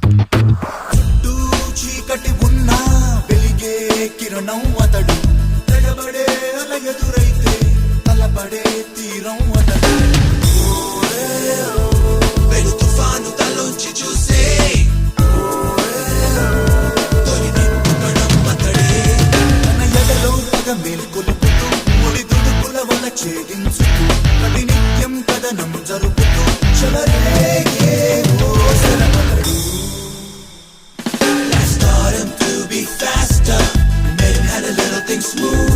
చుట్టూ చీకటి ఉన్నా వెలిగే కిరణం అతడు, తెగబడే అల ఎదురైతే తలబడే తీరం అతడు. వెను తుఫాను తలోంచి చూసే తొలి నింపుకడం అతడే. తన ఎదలో పగ మేల్కొలుపుతూ ముడి దుడుకుల వల ఛేదించుతూ ప్రతినిత్యం కథనం జరుపుతూ చెలరేగే ఓసరమతడు. Life taught him to be faster, made him had a little thing smooth.